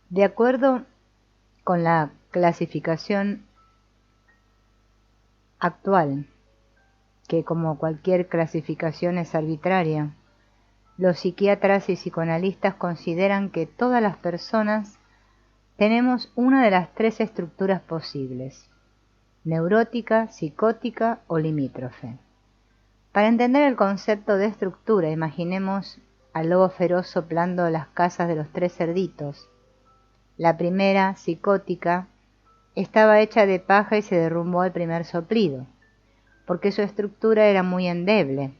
De acuerdo con la clasificación actual, que como cualquier clasificación es arbitraria, los psiquiatras y psicoanalistas consideran que todas las personas tenemos una de las tres estructuras posibles: neurótica, psicótica o limítrofe. Para entender el concepto de estructura, imaginemos al lobo feroz soplando las casas de los tres cerditos. La primera, psicótica, estaba hecha de paja y se derrumbó al primer soplido, porque su estructura era muy endeble.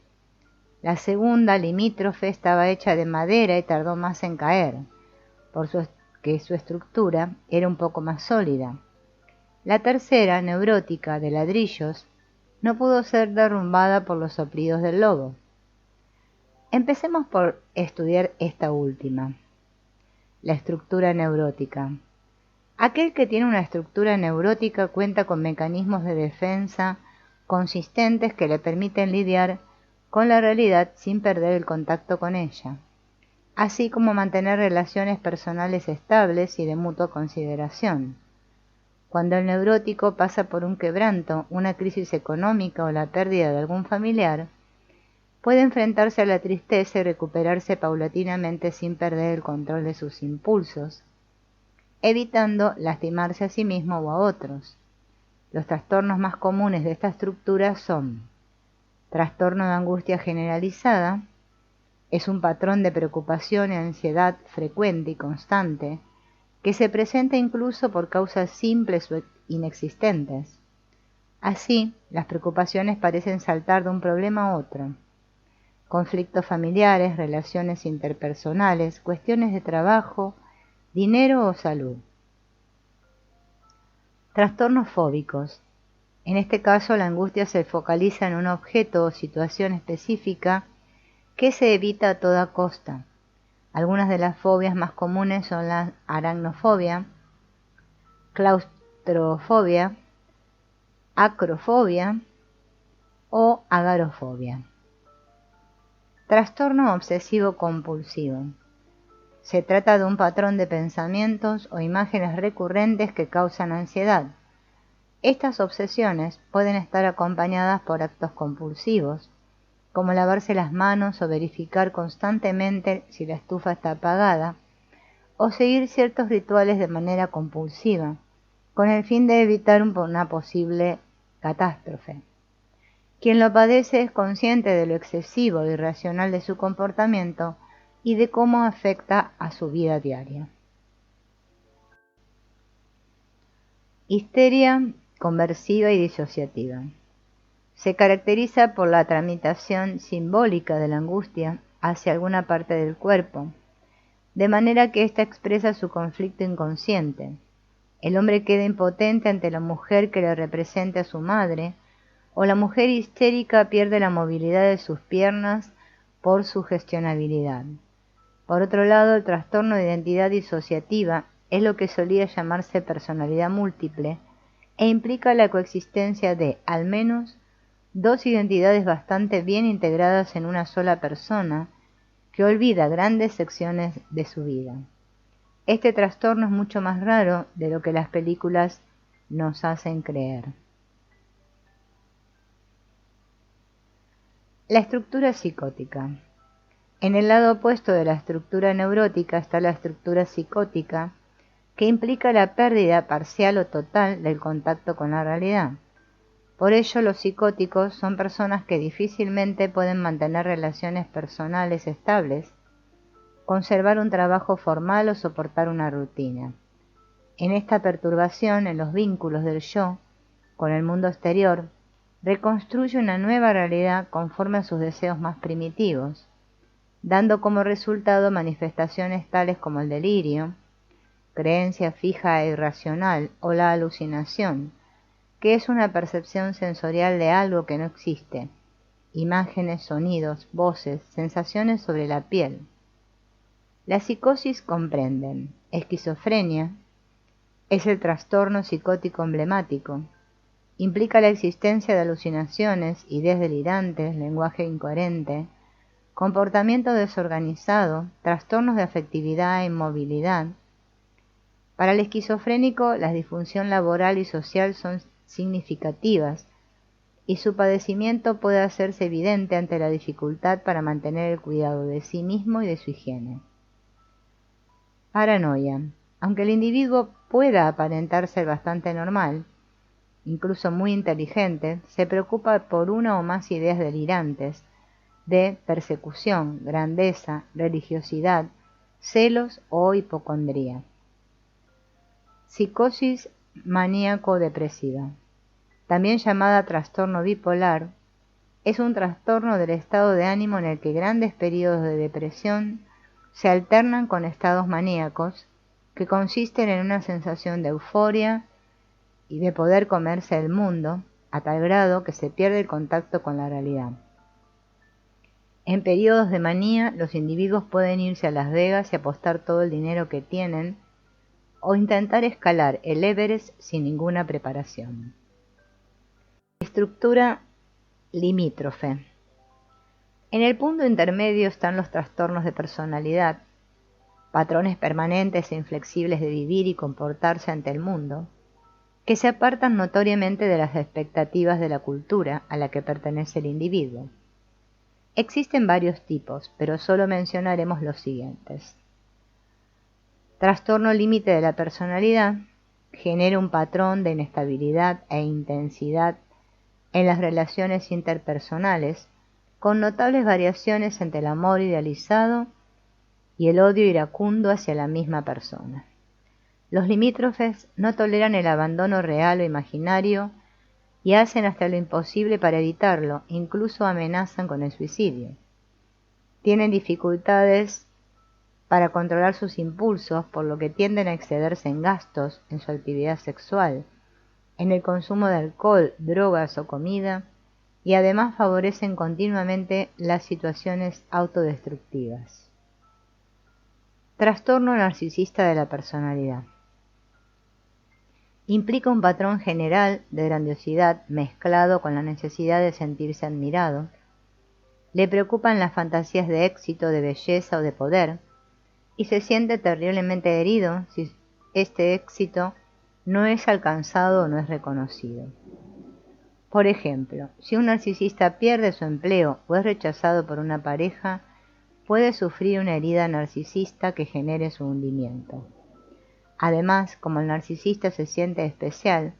La segunda, limítrofe, estaba hecha de madera y tardó más en caer, porque su estructura era un poco más sólida. La tercera, neurótica, de ladrillos, no pudo ser derrumbada por los soplidos del lobo. Empecemos por estudiar esta última, la estructura neurótica. Aquel que tiene una estructura neurótica cuenta con mecanismos de defensa consistentes que le permiten lidiar con la realidad sin perder el contacto con ella, así como mantener relaciones personales estables y de mutua consideración. Cuando el neurótico pasa por un quebranto, una crisis económica o la pérdida de algún familiar, puede enfrentarse a la tristeza y recuperarse paulatinamente sin perder el control de sus impulsos, evitando lastimarse a sí mismo o a otros. Los trastornos más comunes de esta estructura son: trastorno de angustia generalizada, es un patrón de preocupación y ansiedad frecuente y constante, que se presenta incluso por causas simples o inexistentes. Así, las preocupaciones parecen saltar de un problema a otro. Conflictos familiares, relaciones interpersonales, cuestiones de trabajo, dinero o salud. Trastornos fóbicos. En este caso, la angustia se focaliza en un objeto o situación específica que se evita a toda costa. Algunas de las fobias más comunes son la aracnofobia, claustrofobia, acrofobia o agarofobia. Trastorno obsesivo compulsivo. Se trata de un patrón de pensamientos o imágenes recurrentes que causan ansiedad. Estas obsesiones pueden estar acompañadas por actos compulsivos, como lavarse las manos o verificar constantemente si la estufa está apagada, o seguir ciertos rituales de manera compulsiva, con el fin de evitar una posible catástrofe. Quien lo padece es consciente de lo excesivo e irracional de su comportamiento y de cómo afecta a su vida diaria. Histeria conversiva y disociativa. Se caracteriza por la tramitación simbólica de la angustia hacia alguna parte del cuerpo, de manera que ésta expresa su conflicto inconsciente. El hombre queda impotente ante la mujer que le represente a su madre, o la mujer histérica pierde la movilidad de sus piernas por su sugestionabilidad. Por otro lado, el trastorno de identidad disociativa es lo que solía llamarse personalidad múltiple e implica la coexistencia de, al menos, dos identidades bastante bien integradas en una sola persona que olvida grandes secciones de su vida. Este trastorno es mucho más raro de lo que las películas nos hacen creer. La estructura psicótica. En el lado opuesto de la estructura neurótica está la estructura psicótica, que implica la pérdida parcial o total del contacto con la realidad. Por ello, los psicóticos son personas que difícilmente pueden mantener relaciones personales estables, conservar un trabajo formal o soportar una rutina. En esta perturbación en los vínculos del yo con el mundo exterior, reconstruye una nueva realidad conforme a sus deseos más primitivos, dando como resultado manifestaciones tales como el delirio, creencia fija e irracional, o la alucinación, que es una percepción sensorial de algo que no existe, imágenes, sonidos, voces, sensaciones sobre la piel. La psicosis comprenden esquizofrenia, es el trastorno psicótico emblemático. Implica la existencia de alucinaciones, ideas delirantes, lenguaje incoherente, comportamiento desorganizado, trastornos de afectividad e inmovilidad, Para el esquizofrénico, la disfunción laboral y social son significativas y su padecimiento puede hacerse evidente ante la dificultad para mantener el cuidado de sí mismo y de su higiene. Paranoia. Aunque el individuo pueda aparentar ser bastante normal, incluso muy inteligente, se preocupa por una o más ideas delirantes de persecución, grandeza, religiosidad, celos o hipocondría. Psicosis maníaco-depresiva, también llamada trastorno bipolar, es un trastorno del estado de ánimo en el que grandes periodos de depresión se alternan con estados maníacos que consisten en una sensación de euforia y de poder comerse el mundo a tal grado que se pierde el contacto con la realidad. En periodos de manía, los individuos pueden irse a Las Vegas y apostar todo el dinero que tienen o intentar escalar el Everest sin ninguna preparación. Estructura limítrofe. En el punto intermedio están los trastornos de personalidad, patrones permanentes e inflexibles de vivir y comportarse ante el mundo, que se apartan notoriamente de las expectativas de la cultura a la que pertenece el individuo. Existen varios tipos, pero solo mencionaremos los siguientes. Trastorno límite de la personalidad genera un patrón de inestabilidad e intensidad en las relaciones interpersonales, con notables variaciones entre el amor idealizado y el odio iracundo hacia la misma persona. Los limítrofes no toleran el abandono real o imaginario y hacen hasta lo imposible para evitarlo, incluso amenazan con el suicidio. Tienen dificultades para controlar sus impulsos, por lo que tienden a excederse en gastos, en su actividad sexual, en el consumo de alcohol, drogas o comida, y además favorecen continuamente las situaciones autodestructivas. Trastorno narcisista de la personalidad. Implica un patrón general de grandiosidad mezclado con la necesidad de sentirse admirado. Le preocupan las fantasías de éxito, de belleza o de poder, y se siente terriblemente herido si este éxito no es alcanzado o no es reconocido. Por ejemplo, si un narcisista pierde su empleo o es rechazado por una pareja, puede sufrir una herida narcisista que genere su hundimiento. Además, como el narcisista se siente especial,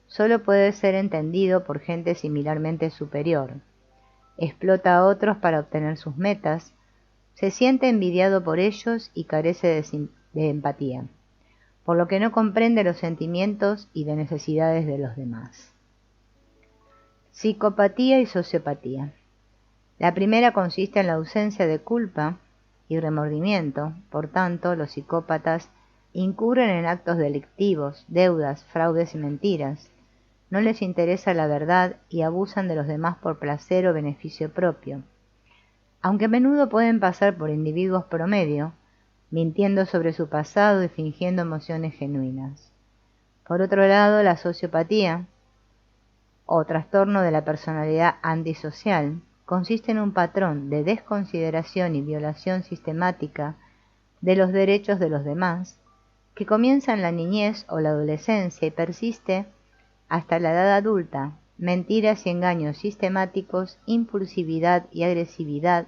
solo puede ser entendido por gente similarmente superior. Explota a otros para obtener sus metas, se siente envidiado por ellos y carece de empatía, por lo que no comprende los sentimientos y de necesidades de los demás. Psicopatía y sociopatía. La primera consiste en la ausencia de culpa y remordimiento, por tanto, los psicópatas incurren en actos delictivos, deudas, fraudes y mentiras. No les interesa la verdad y abusan de los demás por placer o beneficio propio. Aunque a menudo pueden pasar por individuos promedio, mintiendo sobre su pasado y fingiendo emociones genuinas. Por otro lado, la sociopatía, o trastorno de la personalidad antisocial, consiste en un patrón de desconsideración y violación sistemática de los derechos de los demás, que comienza en la niñez o la adolescencia y persiste hasta la edad adulta. Mentiras y engaños sistemáticos, impulsividad y agresividad,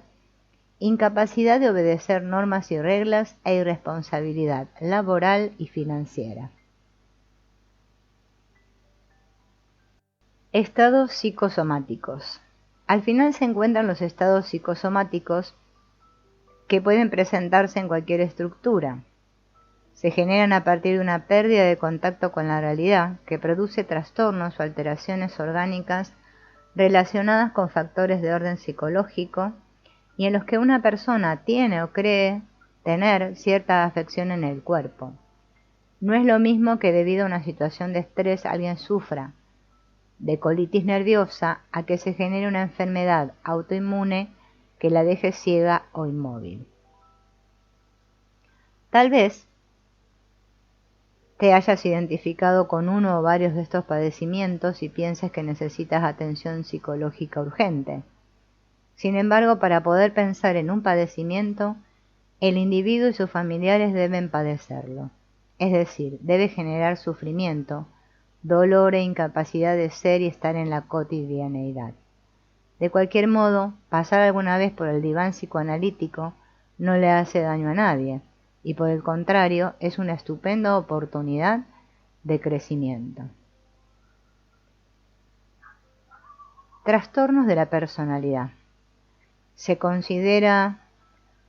incapacidad de obedecer normas y reglas e irresponsabilidad laboral y financiera. Estados psicosomáticos. Al final se encuentran los estados psicosomáticos que pueden presentarse en cualquier estructura. Se generan a partir de una pérdida de contacto con la realidad que produce trastornos o alteraciones orgánicas relacionadas con factores de orden psicológico y en los que una persona tiene o cree tener cierta afección en el cuerpo. No es lo mismo que debido a una situación de estrés alguien sufra de colitis nerviosa a que se genere una enfermedad autoinmune que la deje ciega o inmóvil. Tal vez te hayas identificado con uno o varios de estos padecimientos y pienses que necesitas atención psicológica urgente. Sin embargo, para poder pensar en un padecimiento, el individuo y sus familiares deben padecerlo. es decir, debe generar sufrimiento, dolor e incapacidad de ser y estar en la cotidianeidad. De cualquier modo, pasar alguna vez por el diván psicoanalítico no le hace daño a nadie, y por el contrario es una estupenda oportunidad de crecimiento. Trastornos de la personalidad. Se considera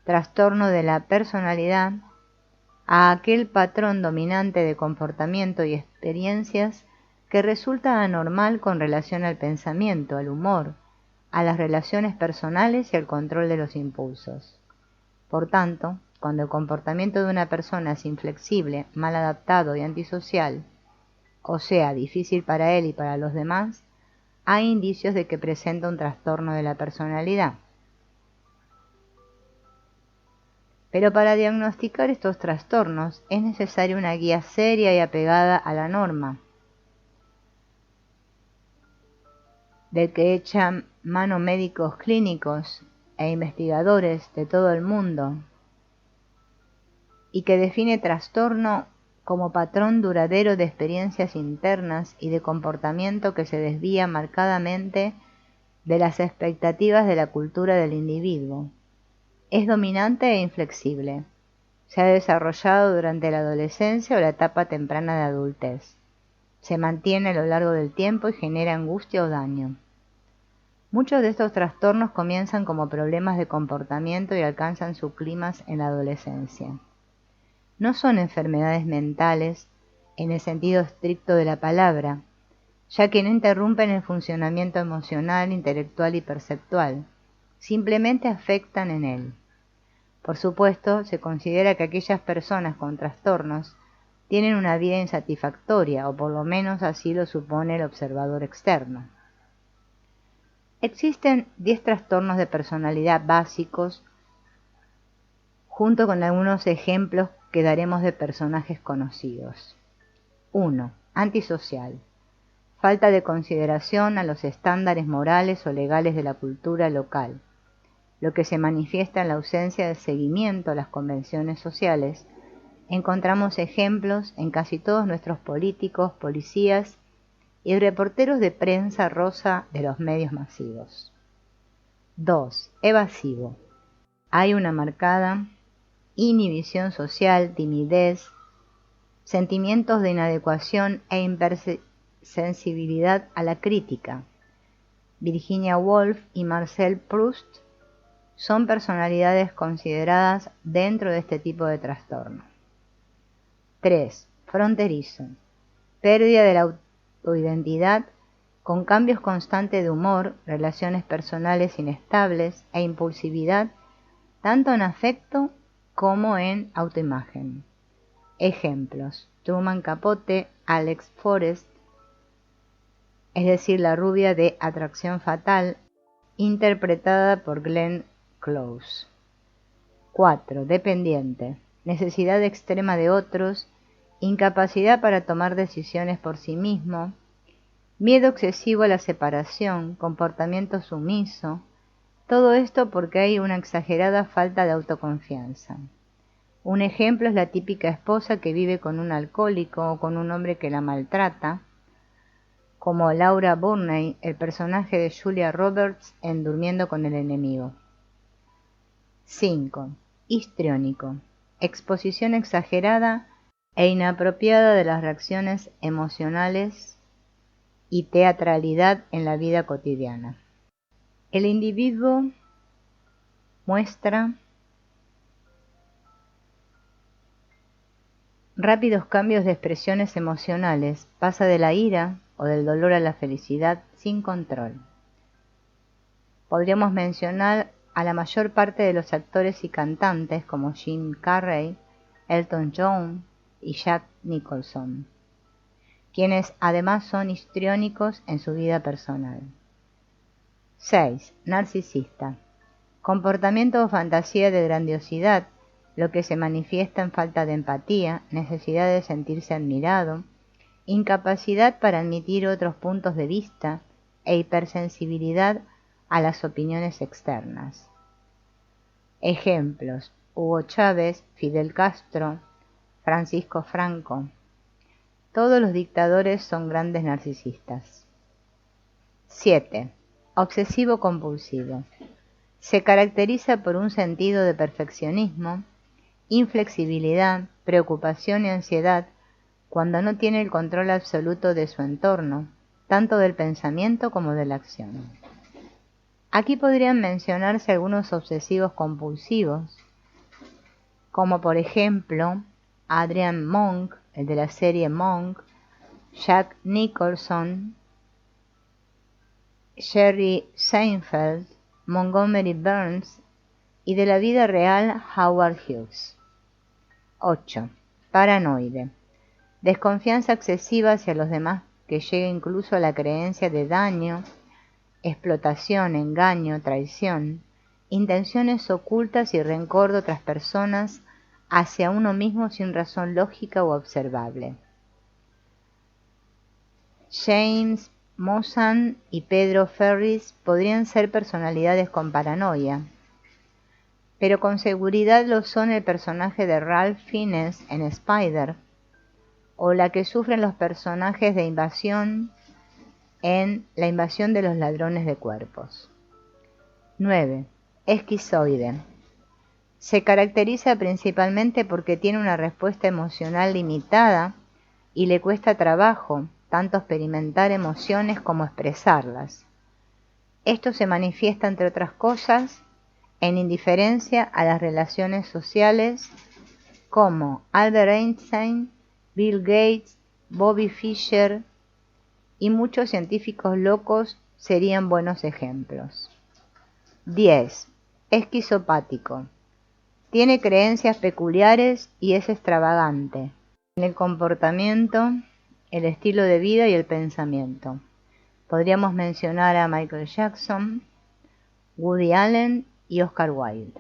trastorno de la personalidad a aquel patrón dominante de comportamiento y experiencias que resulta anormal con relación al pensamiento, al humor, a las relaciones personales y al control de los impulsos. Por tanto, cuando el comportamiento de una persona es inflexible, mal adaptado y antisocial, o sea, difícil para él y para los demás, hay indicios de que presenta un trastorno de la personalidad. Pero para diagnosticar estos trastornos es necesaria una guía seria y apegada a la norma, del que echan mano médicos clínicos e investigadores de todo el mundo, y que define trastorno como patrón duradero de experiencias internas y de comportamiento que se desvía marcadamente de las expectativas de la cultura del individuo. Es dominante e inflexible. Se ha desarrollado durante la adolescencia o la etapa temprana de adultez. Se mantiene a lo largo del tiempo y genera angustia o daño. Muchos de estos trastornos comienzan como problemas de comportamiento y alcanzan su clímax en la adolescencia. No son enfermedades mentales en el sentido estricto de la palabra, ya que no interrumpen el funcionamiento emocional, intelectual y perceptual, simplemente afectan en él. Por supuesto, se considera que aquellas personas con trastornos tienen una vida insatisfactoria, o por lo menos así lo supone el observador externo. Existen 10 trastornos de personalidad básicos, junto con algunos ejemplos que daremos de personajes conocidos. 1. Antisocial. Falta de consideración a los estándares morales o legales de la cultura local, lo que se manifiesta en la ausencia de seguimiento a las convenciones sociales. Encontramos ejemplos en casi todos nuestros políticos, policías y reporteros de prensa rosa de los medios masivos. 2. Evasivo. Hay una marcada inhibición social, timidez, sentimientos de inadecuación e hipersensibilidad a la crítica. Virginia Woolf y Marcel Proust son personalidades consideradas dentro de este tipo de trastorno. 3. Fronterizo. Pérdida de la autoidentidad con cambios constantes de humor, relaciones personales inestables e impulsividad, tanto en afecto como en autoimagen. Ejemplos: Truman Capote, Alex Forrest, es decir, la rubia de Atracción Fatal, interpretada por Glenn Close. 4. Dependiente. Necesidad extrema de otros, incapacidad para tomar decisiones por sí mismo, miedo excesivo a la separación, comportamiento sumiso, todo esto porque hay una exagerada falta de autoconfianza. Un ejemplo es la típica esposa que vive con un alcohólico o con un hombre que la maltrata, como Laura Burney, el personaje de Julia Roberts en Durmiendo con el enemigo. 5. Histriónico. Exposición exagerada e inapropiada de las reacciones emocionales y teatralidad en la vida cotidiana. El individuo muestra rápidos cambios de expresiones emocionales, pasa de la ira o del dolor a la felicidad sin control. Podríamos mencionar a la mayor parte de los actores y cantantes como Jim Carrey, Elton John y Jack Nicholson, quienes además son histriónicos en su vida personal. 6. Narcisista. Comportamiento o fantasía de grandiosidad, lo que se manifiesta en falta de empatía, necesidad de sentirse admirado, incapacidad para admitir otros puntos de vista e hipersensibilidad a las opiniones externas. Ejemplos: Hugo Chávez, Fidel Castro, Francisco Franco. Todos los dictadores son grandes narcisistas. 7. Obsesivo compulsivo. Se caracteriza por un sentido de perfeccionismo, inflexibilidad, preocupación y ansiedad cuando no tiene el control absoluto de su entorno, tanto del pensamiento como de la acción. Aquí podrían mencionarse algunos obsesivos compulsivos, como por ejemplo Adrian Monk, el de la serie Monk, Jack Nicholson, Jerry Seinfeld, Montgomery Burns y de la vida real Howard Hughes. 8. Paranoide. Desconfianza excesiva hacia los demás que llega incluso a la creencia de daño, explotación, engaño, traición, intenciones ocultas y rencor de otras personas hacia uno mismo sin razón lógica o observable. James Maussan y Pedro Ferris podrían ser personalidades con paranoia, pero con seguridad lo son el personaje de Ralph Fiennes en Spider, o la que sufren los personajes de invasión en La invasión de los ladrones de cuerpos. 9. Esquizoide. Se caracteriza principalmente porque tiene una respuesta emocional limitada y le cuesta trabajo tanto experimentar emociones como expresarlas. Esto se manifiesta, entre otras cosas, en indiferencia a las relaciones sociales, como Albert Einstein, Bill Gates, Bobby Fischer y muchos científicos locos serían buenos ejemplos. 10. Esquizopático. Tiene creencias peculiares y es extravagante en el comportamiento, el estilo de vida y el pensamiento. Podríamos mencionar a Michael Jackson, Woody Allen y Oscar Wilde.